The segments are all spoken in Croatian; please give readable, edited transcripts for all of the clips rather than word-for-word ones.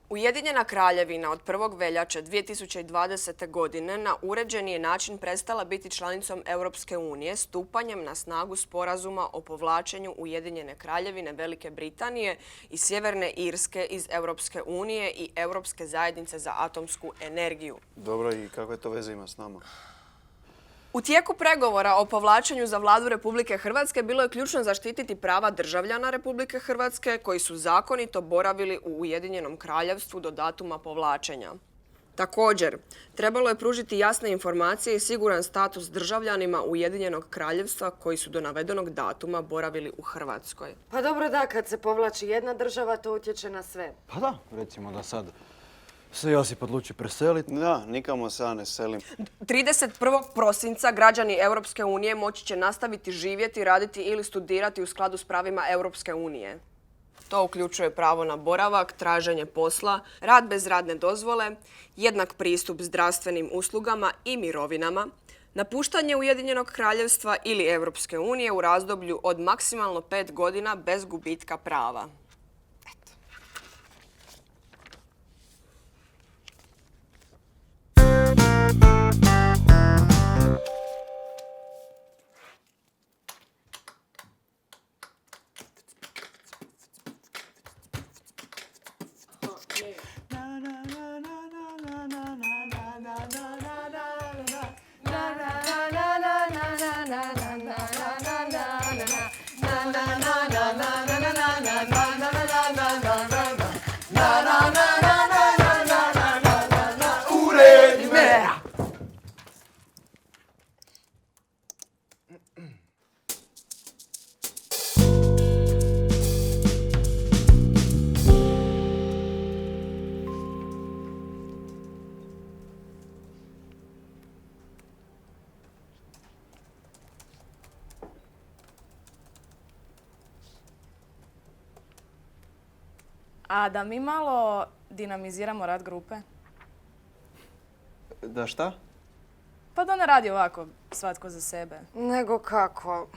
Ujedinjena Kraljevina od 1. veljače 2020. godine na uređeni je način prestala biti članicom Europske unije stupanjem na snagu sporazuma o povlačenju Ujedinjene Kraljevine Velike Britanije i Sjeverne Irske iz Europske unije i Europske zajednice za atomsku energiju. Dobro, i kakve to veze ima s nama? U tijeku pregovora o povlačenju za vladu Republike Hrvatske bilo je ključno zaštititi prava državljana Republike Hrvatske koji su zakonito boravili u Ujedinjenom Kraljevstvu do datuma povlačenja. Također, trebalo je pružiti jasne informacije i siguran status državljanima Ujedinjenog Kraljevstva koji su do navedenog datuma boravili u Hrvatskoj. Pa dobro da, kad se povlači jedna država, to utječe na sve. Pa da, recimo da sad se Josip odluči preseliti. Da, nikamo se ja ne selim. 31. prosinca građani Europske unije moći će nastaviti živjeti, raditi ili studirati u skladu s pravima Europske unije. To uključuje pravo na boravak, traženje posla, rad bez radne dozvole, jednak pristup zdravstvenim uslugama i mirovinama, napuštanje Ujedinjenog Kraljevstva ili Europske unije u razdoblju od maksimalno 5 godina bez gubitka prava. A da mi malo dinamiziramo rad grupe? Da šta? Pa da ne radi ovako, svatko za sebe. Nego kako?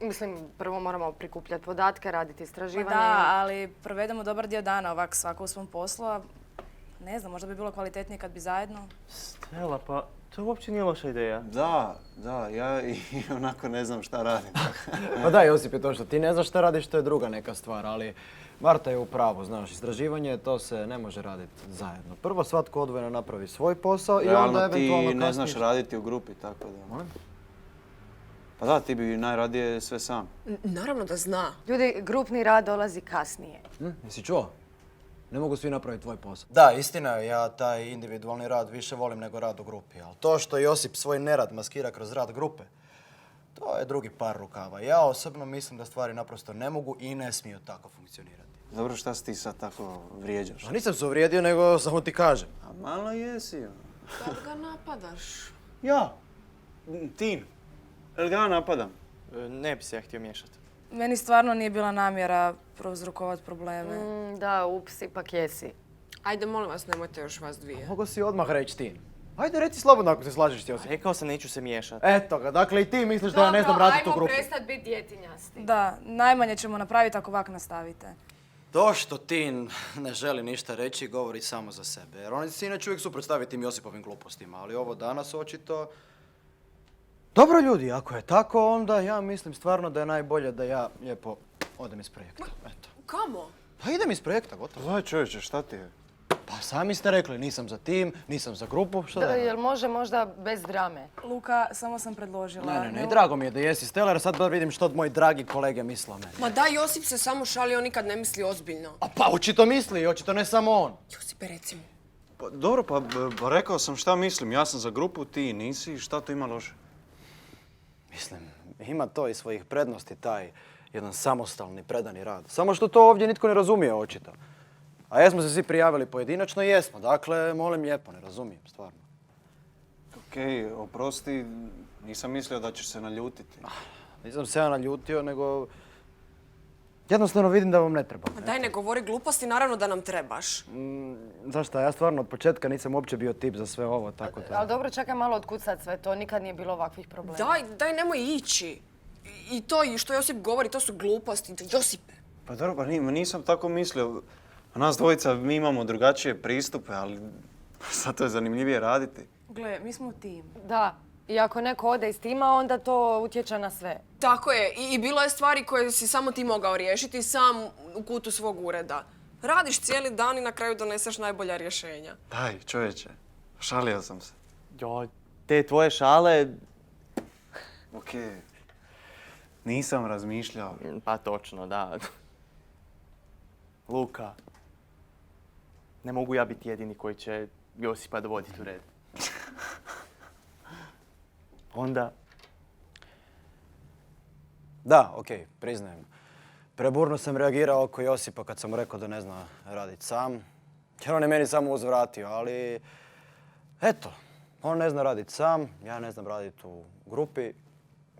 Mislim, prvo moramo prikupljati podatke, raditi Pa istraživanje. da, ali provedemo dobar dio dana ovak svako u svom poslu, a ne znam, možda bi bilo kvalitetnije kad bi zajedno. Stela, pa to uopće nije loša ideja. Da, ja i onako ne znam šta radim. Pa da, Josipe, to što ti ne znaš šta radiš, to je druga neka stvar, ali Marta je u pravu, znaš, istraživanje to se ne može raditi zajedno. Prvo svatko odvojeno napravi svoj posao i onda Realno eventualno ti kasnije... ne znaš raditi u grupi, tako da... Molim? Pa da, ti bi najradije sve sam. Naravno da zna. Ljudi, grupni rad dolazi kasnije. Jesi čuo? Ne mogu svi napraviti tvoj posao. Da, istina je, ja taj individualni rad više volim nego rad u grupi, ali to što Josip svoj nerad maskira kroz rad grupe, to je drugi par rukava. Ja osobno mislim da stvari naprosto ne mogu i ne smiju tako funkcionirati. Dobro, šta si ti sad tako vrijeđaš? Pa nisam se uvrijedio, nego samo ti kažem. A malo jesi. Kad ga napadaš? Ja? Tin. Jel ga ja napadam? Ne bi se ja htio miješati. Meni stvarno nije bila namjera prouzrokovati probleme. Da, ups, ipak jesi. Ajde, molim vas, nemojte još vas dvije. Mogu si odmah reći ti. Ajde, reci slobodno ako se slažeš ti, Josip. Rekao sam neću se miješati. Eto ga, dakle i ti misliš da ja ne znam raditi u grupi. Ajmo prestat biti djetinjasti. Da, najmanje ćemo napraviti ako ovak nastavite. To što ti ne želi ništa reći govori samo za sebe. Jer oni se inače uvijek suprotstavi tim Josipovim glupostima, ali ovo danas očito... Dobro ljudi, ako je tako, onda ja mislim stvarno da je najbolje da ja lijepo odem iz projekta. Eto. Kamo? Pa idem iz projekta, gotovo. Daj čovječe, šta ti je? Pa sami ste rekli, nisam za tim, nisam za grupu, što da je? Jel može možda bez drame? Luka, samo sam predložila. Ne, drago mi je da jesi Stella, jer sad da vidim što moji dragi kolege misle o meni. Ma da, Josip se samo šali, on nikad ne misli ozbiljno. A pa očito misli, očito ne samo on. Josipe, reci mu. Pa, dobro, pa rekao sam šta mislim. Ja sam za grupu, ti nisi. Šta to ima loše? Mislim, ima to i svojih prednosti, taj jedan samostalni, predani rad. Samo što to ovdje nitko ne razumije, očito. A jesmo se svi prijavili pojedinačno, jesmo. Dakle, molim lijepo, ne razumijem, stvarno. Okej, oprosti, nisam mislio da ćeš se naljutiti. Nisam se ja naljutio, nego... Jednostavno vidim da vam ne trebam. Ma daj, ne govori gluposti, naravno da nam trebaš. Znaš šta, ja stvarno od početka nisam uopće bio tip za sve ovo, tako da... Ali dobro, čekaj malo otkud sad sve to, nikad nije bilo ovakvih problema. Daj, nemoj ići. I to i što Josip govori, to su gluposti. Josipe. Pa dobro, pa nisam tako mislio. A nas dvojica, mi imamo drugačije pristupe, ali zato je zanimljivije raditi. Gle, mi smo tim. Da, i ako neko ode iz tima, onda to utječe na sve. Tako je. I bilo je stvari koje si samo ti mogao riješiti sam u kutu svog ureda. Radiš cijeli dan i na kraju doneseš najbolja rješenja. Daj, čovječe, šalio sam se. Joj, te tvoje šale... Okej. Nisam razmišljao. Pa točno, da. Luka. Ne mogu ja biti jedini koji će Josipa dovoditi u red. Onda... Da, okej, priznajem. Preburno sam reagirao oko Josipa kad sam mu rekao da ne zna raditi sam. Jer on je meni samo uzvratio, ali... Eto, on ne zna raditi sam, ja ne znam raditi u grupi.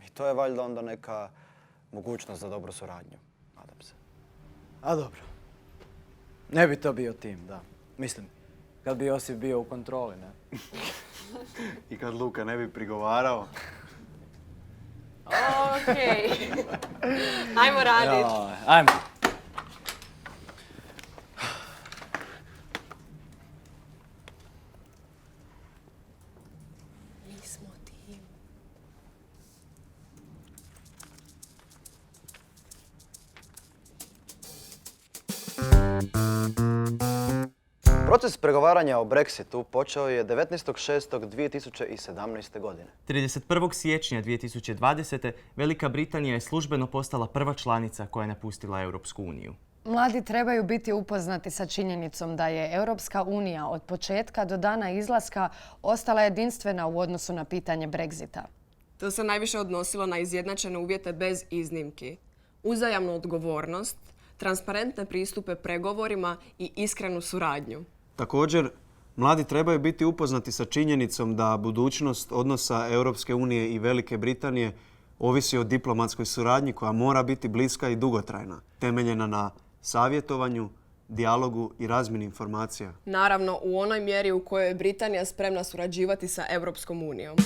I to je valjda onda neka mogućnost za dobru suradnju, nadam se. A dobro. Ne bi to bio tim, da. Mislim, kad bi Josip bio u kontroli, ne? I kad Luka ne bi prigovarao. Okej. Ajmo radit. Ajmo. Mi smo tim. Proces pregovaranja o Brexitu počeo je 19.6.2017. godine. 31. siječnja 2020. Velika Britanija je službeno postala prva članica koja je napustila Europsku uniju. Mladi trebaju biti upoznati sa činjenicom da je Europska unija od početka do dana izlaska ostala jedinstvena u odnosu na pitanje Brexita. To se najviše odnosilo na izjednačene uvjete bez iznimki, uzajamnu odgovornost, transparentne pristupe pregovorima i iskrenu suradnju. Također, mladi trebaju biti upoznati sa činjenicom da budućnost odnosa Europske unije i Velike Britanije ovisi o diplomatskoj suradnji koja mora biti bliska i dugotrajna, temeljena na savjetovanju, dijalogu i razmjeni informacija. Naravno, u onoj mjeri u kojoj je Britanija spremna surađivati sa Europskom unijom.